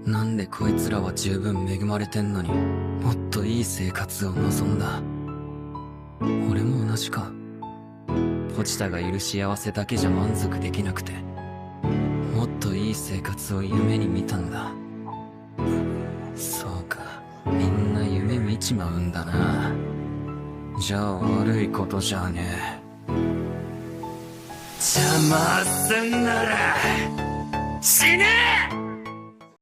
なんでこいつらは十分恵まれてんのに、もっといい生活を望んだ。俺も同じか。ポチタがいる幸せだけじゃ満足できなくて、もっといい生活を夢に見たんだ。そうか、みんな夢見ちまうんだな。じゃあ悪いことじゃねえ。邪魔すんなら死ねえ。